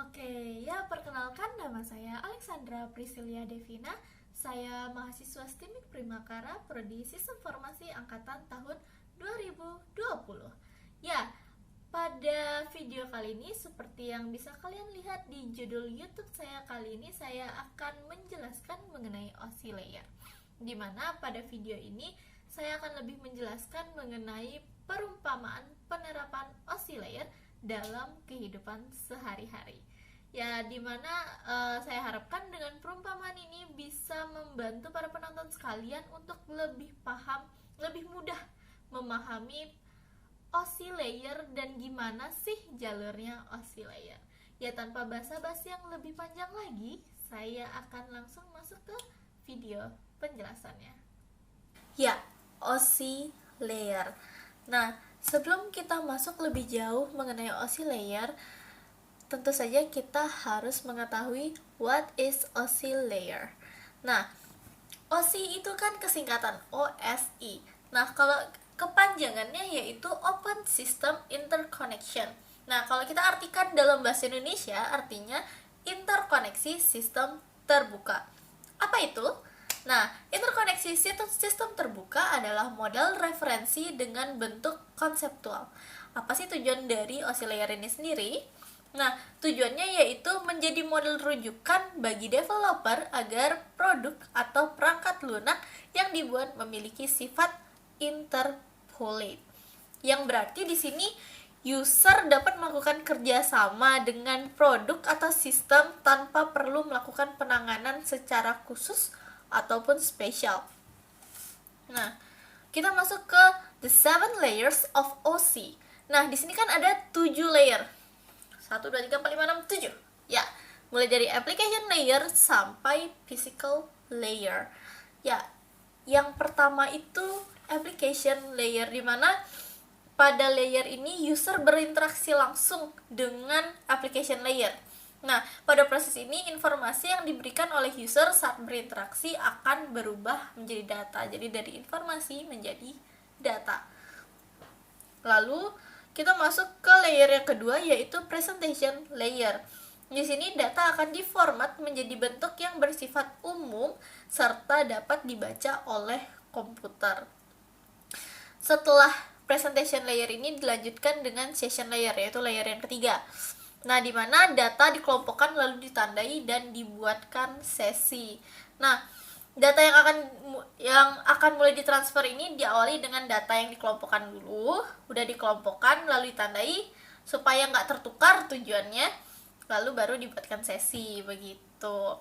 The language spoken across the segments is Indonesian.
Oke, ya perkenalkan nama saya Alexandra Priscilia Devina. Saya mahasiswa STIMIK Primakara, Prodi Sistem Informasi Angkatan tahun 2020. Ya, pada video kali ini seperti yang bisa kalian lihat di judul YouTube saya kali ini, saya akan menjelaskan mengenai OSI layer. Dimana pada video ini saya akan lebih menjelaskan mengenai perumpamaan penerapan OSI layer dalam kehidupan sehari-hari. Ya, dimana saya harapkan dengan perumpamaan ini bisa membantu para penonton sekalian untuk lebih paham, lebih mudah memahami OSI layer dan gimana sih jalurnya OSI layer. Ya, tanpa basa-basi yang lebih panjang lagi, saya akan langsung masuk ke video penjelasannya. Ya, OSI layer. Nah, sebelum kita masuk lebih jauh mengenai OSI layer, tentu saja kita harus mengetahui what is OSI layer. Nah, OSI itu kan kesingkatan OSI. Nah, kalau kepanjangannya yaitu Open System Interconnection. Nah, kalau kita artikan dalam bahasa Indonesia, artinya interkoneksi sistem terbuka. Apa itu? Nah, interkoneksi sistem terbuka adalah model referensi dengan bentuk konseptual. Apa sih tujuan dari OSI layer ini sendiri? Nah, tujuannya yaitu menjadi model rujukan bagi developer agar produk atau perangkat lunak yang dibuat memiliki sifat interpolate. Yang berarti di sini user dapat melakukan kerjasama dengan produk atau sistem tanpa perlu melakukan penanganan secara khusus ataupun spesial. Nah, kita masuk ke the 7 layers of OSI. Nah, di sini kan ada 7 layer. 1, 2, 3, 4, 5, 6, 7. Ya, mulai dari application layer sampai physical layer. Ya, yang pertama itu application layer, dimana pada layer ini user berinteraksi langsung dengan application layer. Nah, pada proses ini informasi yang diberikan oleh user saat berinteraksi akan berubah menjadi data. Jadi dari informasi menjadi data. Lalu kita masuk ke layer yang kedua, yaitu presentation layer. Di sini data akan diformat menjadi bentuk yang bersifat umum serta dapat dibaca oleh komputer. Setelah presentation layer ini dilanjutkan dengan session layer, yaitu layer yang ketiga. Nah, di mana data dikelompokkan lalu ditandai dan dibuatkan sesi. Nah, data yang akan mulai ditransfer ini diawali dengan data yang dikelompokkan dulu, udah dikelompokkan lalu ditandai supaya nggak tertukar tujuannya, lalu baru dibuatkan sesi begitu.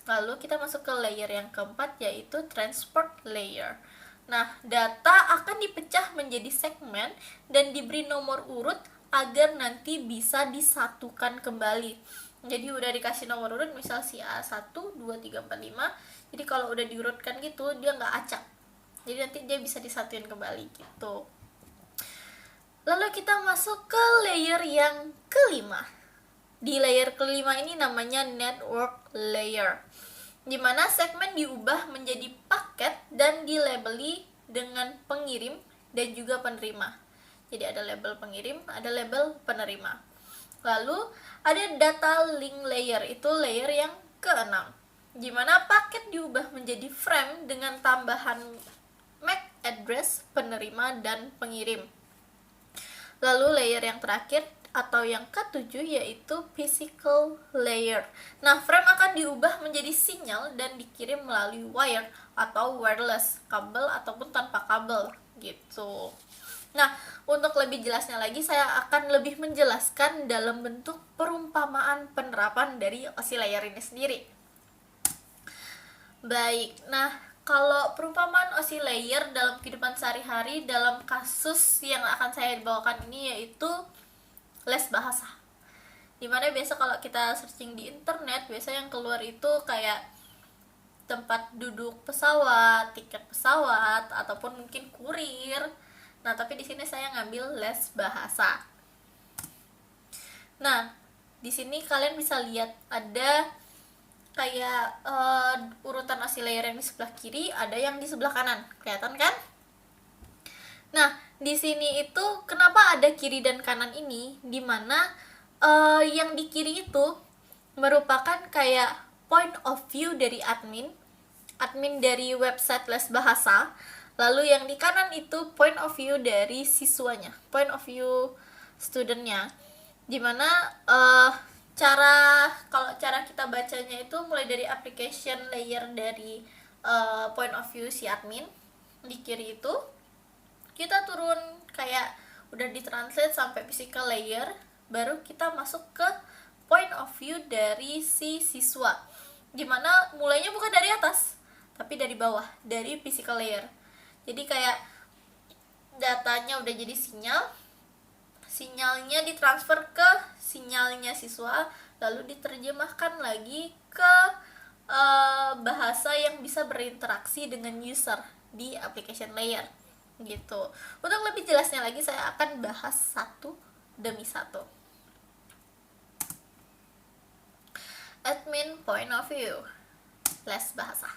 Lalu kita masuk ke layer yang keempat, yaitu transport layer. Nah, data akan dipecah menjadi segmen dan diberi nomor urut agar nanti bisa disatukan kembali. Jadi udah dikasih nomor urut, misal si A 1, 2, 3, 4, 5. Jadi kalau udah diurutkan gitu, dia nggak acak. Jadi nanti dia bisa disatuin kembali gitu. Lalu kita masuk ke layer yang kelima. Di layer kelima ini namanya network layer, dimana segmen diubah menjadi paket dan dilabeli dengan pengirim dan juga penerima. Jadi ada label pengirim, ada label penerima. Lalu ada data link layer, itu layer yang keenam, dimana paket diubah menjadi frame dengan tambahan MAC address penerima dan pengirim. Lalu layer yang terakhir atau yang ketujuh yaitu physical layer. Nah, frame akan diubah menjadi sinyal dan dikirim melalui wire atau wireless, kabel ataupun tanpa kabel gitu. Nah, untuk lebih jelasnya lagi saya akan lebih menjelaskan dalam bentuk perumpamaan penerapan dari OSI layer ini sendiri. Baik, nah kalau perumpamaan OSI layer dalam kehidupan sehari-hari dalam kasus yang akan saya bawakan ini yaitu les bahasa. Dimana biasa kalau kita searching di internet, biasa yang keluar itu kayak tempat duduk pesawat, tiket pesawat, ataupun mungkin kurir. Nah, tapi di sini saya ngambil les bahasa. Nah, di sini kalian bisa lihat ada kayak urutan OSI layer yang di sebelah kiri, ada yang di sebelah kanan. Kelihatan kan? Nah, di sini itu kenapa ada kiri dan kanan ini, dimana yang di kiri itu merupakan kayak point of view dari admin dari website les bahasa. Lalu yang di kanan itu point of view dari siswanya, point of view studentnya. Dimana cara kita bacanya itu mulai dari application layer dari point of view si admin di kiri itu, kita turun kayak udah ditranslate sampai physical layer, baru kita masuk ke point of view dari si siswa, dimana mulainya bukan dari atas tapi dari bawah, dari physical layer. Jadi kayak datanya udah jadi sinyalnya ditransfer ke sinyalnya siswa, lalu diterjemahkan lagi ke bahasa yang bisa berinteraksi dengan user di application layer gitu. Untuk lebih jelasnya lagi saya akan bahas satu demi satu. Admin point of view les bahasa.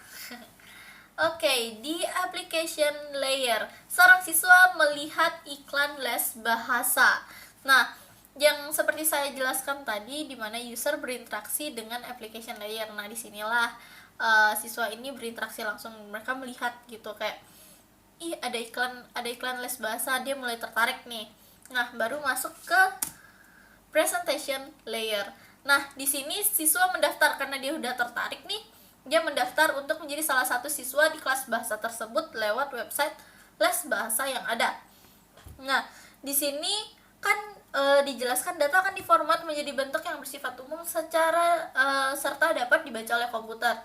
Oke, di application layer, seorang siswa melihat iklan les bahasa. Nah, yang seperti saya jelaskan tadi, di mana user berinteraksi dengan application layer. Nah, disinilah siswa ini berinteraksi langsung, mereka melihat gitu kayak, ih ada iklan les bahasa, dia mulai tertarik nih. Nah, baru masuk ke presentation layer. Nah, di sini siswa mendaftar karena dia udah tertarik nih. Dia mendaftar untuk menjadi salah satu siswa di kelas bahasa tersebut lewat website les bahasa yang ada. Nah, di sini kan dijelaskan data akan diformat menjadi bentuk yang bersifat umum serta dapat dibaca oleh komputer.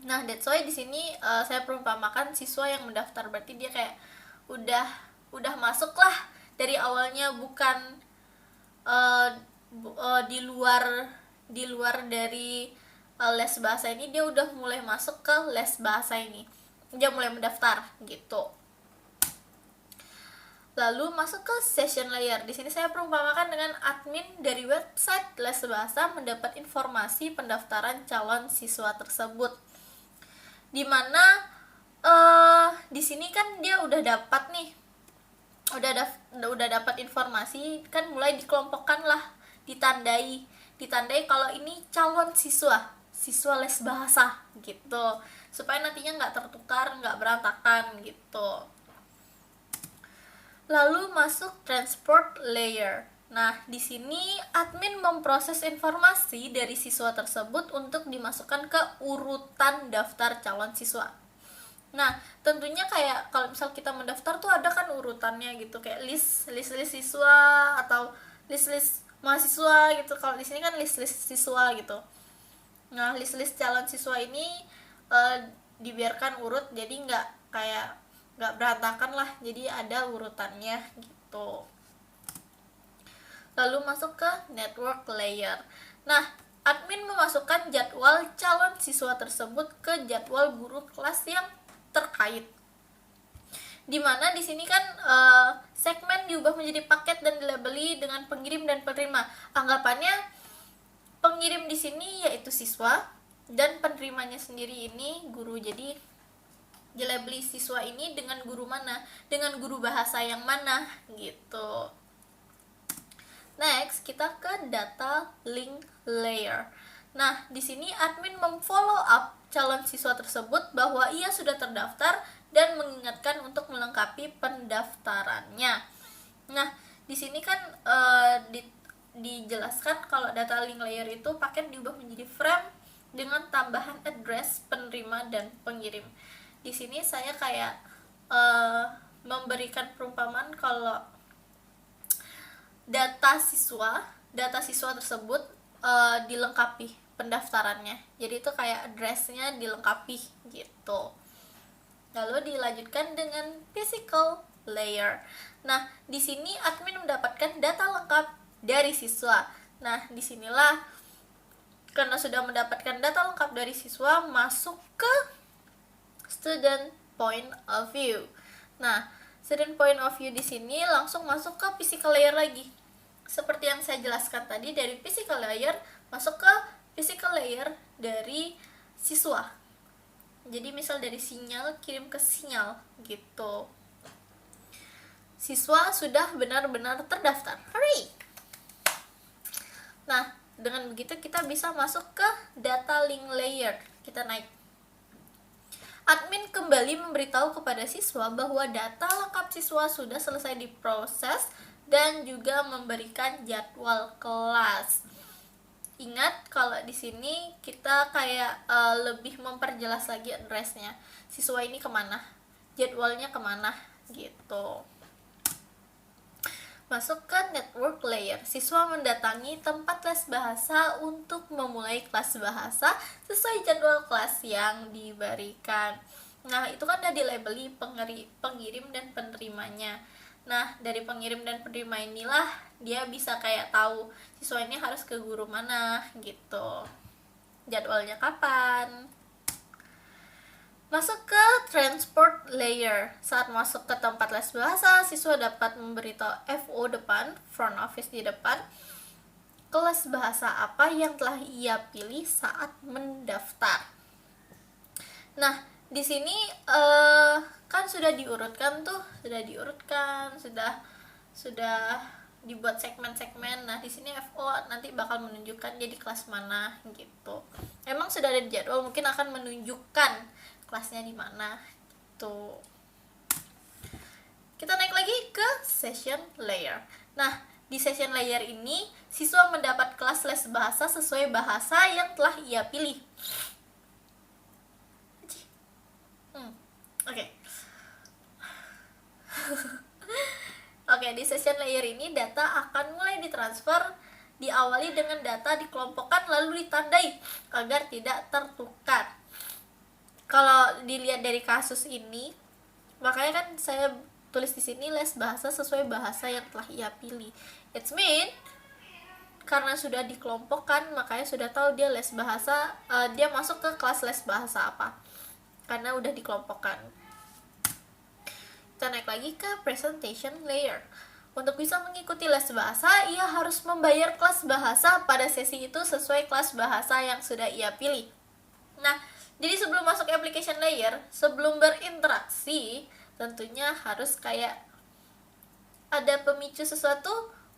Nah, that's why di sini saya perumpamakan siswa yang mendaftar, berarti dia kayak udah masuk lah dari awalnya, bukan di luar dari les bahasa ini, dia udah mulai masuk ke les bahasa ini, dia mulai mendaftar gitu. Lalu masuk ke session layer. Di sini saya perumpamakan dengan admin dari website les bahasa mendapat informasi pendaftaran calon siswa tersebut. Dimana di sini kan dia udah dapat nih, udah dapat informasi kan, mulai dikelompokkan lah, ditandai kalau ini calon siswa les bahasa gitu, supaya nantinya nggak tertukar, nggak berantakan gitu. Lalu masuk transport layer. Nah, di sini admin memproses informasi dari siswa tersebut untuk dimasukkan ke urutan daftar calon siswa. Nah, tentunya kayak kalau misal kita mendaftar tuh ada kan urutannya gitu, kayak list siswa atau list mahasiswa gitu. Kalau di sini kan list siswa gitu. Nah, list calon siswa ini dibiarkan urut, jadi nggak berantakan lah, jadi ada urutannya gitu. Lalu masuk ke network layer. Nah, admin memasukkan jadwal calon siswa tersebut ke jadwal guru kelas yang terkait. Dimana di sini kan segmen diubah menjadi paket dan dilabeli dengan pengirim dan penerima. Anggapannya pengirim di sini yaitu siswa dan penerimanya sendiri ini guru. Jadi dilabeli siswa ini dengan guru mana, dengan guru bahasa yang mana gitu. Next, kita ke data link layer. Nah, di sini admin memfollow up calon siswa tersebut bahwa ia sudah terdaftar dan mengingatkan untuk melengkapi pendaftarannya. Nah, di sini kan dijelaskan kalau data link layer itu paket diubah menjadi frame dengan tambahan address penerima dan pengirim. Di sini saya kayak memberikan perumpamaan kalau data siswa tersebut dilengkapi pendaftarannya. Jadi itu kayak addressnya dilengkapi gitu. Lalu dilanjutkan dengan physical layer. Nah, di sini admin mendapatkan data lengkap dari siswa. Nah, disinilah karena sudah mendapatkan data lengkap dari siswa, masuk ke student point of view. Nah, student point of view di sini langsung masuk ke physical layer lagi. Seperti yang saya jelaskan tadi, dari physical layer masuk ke physical layer dari siswa. Jadi misal dari sinyal kirim ke sinyal gitu. Siswa sudah benar-benar terdaftar. Hooray! Nah, dengan begitu kita bisa masuk ke data link layer. Kita naik. Admin kembali memberitahu kepada siswa bahwa data lengkap siswa sudah selesai diproses dan juga memberikan jadwal kelas. Ingat kalau di sini kita kayak lebih memperjelas lagi address-nya. Siswa ini kemana, jadwalnya kemana gitu. Masuk ke network layer. Siswa mendatangi tempat les bahasa untuk memulai kelas bahasa sesuai jadwal kelas yang diberikan. Nah, itu kan udah dilabeli pengirim dan penerimanya. Nah, dari pengirim dan penerima inilah dia bisa kayak tahu siswa ini harus ke guru mana gitu. Jadwalnya kapan. Masuk ke transport layer. Saat masuk ke tempat les bahasa, siswa dapat memberitahu FO depan, front office di depan, kelas bahasa apa yang telah ia pilih saat mendaftar. Nah, di sini kan sudah diurutkan, sudah dibuat segmen-segmen. Nah, di sini FO nanti bakal menunjukkan jadi kelas mana gitu. Emang sudah ada jadwal, mungkin akan menunjukkan kelasnya di mana gitu. Kita naik lagi ke session layer. Nah, di session layer ini siswa mendapat kelas les bahasa sesuai bahasa yang telah ia pilih. Oke, di session layer ini data akan mulai ditransfer, diawali dengan data dikelompokkan lalu ditandai agar tidak tertukar. Kalau dilihat dari kasus ini, makanya kan saya tulis di sini les bahasa sesuai bahasa yang telah ia pilih. It's mean karena sudah dikelompokkan, makanya sudah tahu dia les bahasa, dia masuk ke kelas les bahasa apa, karena udah dikelompokkan. Kita naik lagi ke presentation layer. Untuk bisa mengikuti les bahasa, ia harus membayar kelas bahasa pada sesi itu sesuai kelas bahasa yang sudah ia pilih. Nah, jadi sebelum masuk application layer, sebelum berinteraksi, tentunya harus kayak ada pemicu sesuatu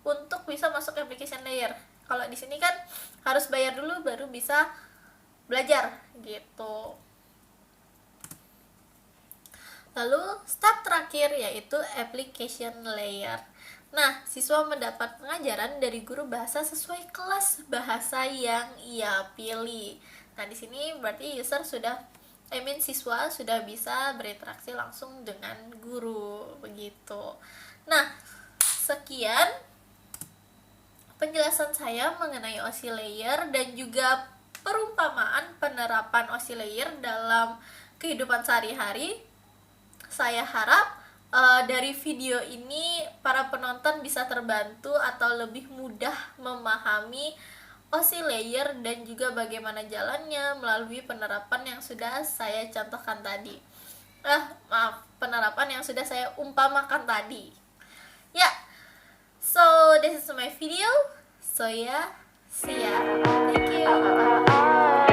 untuk bisa masuk application layer. Kalau di sini kan harus bayar dulu baru bisa belajar gitu. Lalu step terakhir yaitu application layer. Nah, siswa mendapat pengajaran dari guru bahasa sesuai kelas bahasa yang ia pilih. Nah, di sini berarti siswa sudah bisa berinteraksi langsung dengan guru begitu. Nah, sekian penjelasan saya mengenai OSI layer dan juga perumpamaan penerapan OSI layer dalam kehidupan sehari-hari. Saya harap dari video ini para penonton bisa terbantu atau lebih mudah memahami OSI layer dan juga bagaimana jalannya melalui penerapan yang sudah saya contohkan tadi. Penerapan yang sudah saya umpamakan tadi. Ya, so this is my video. So yeah, see ya. Thank you.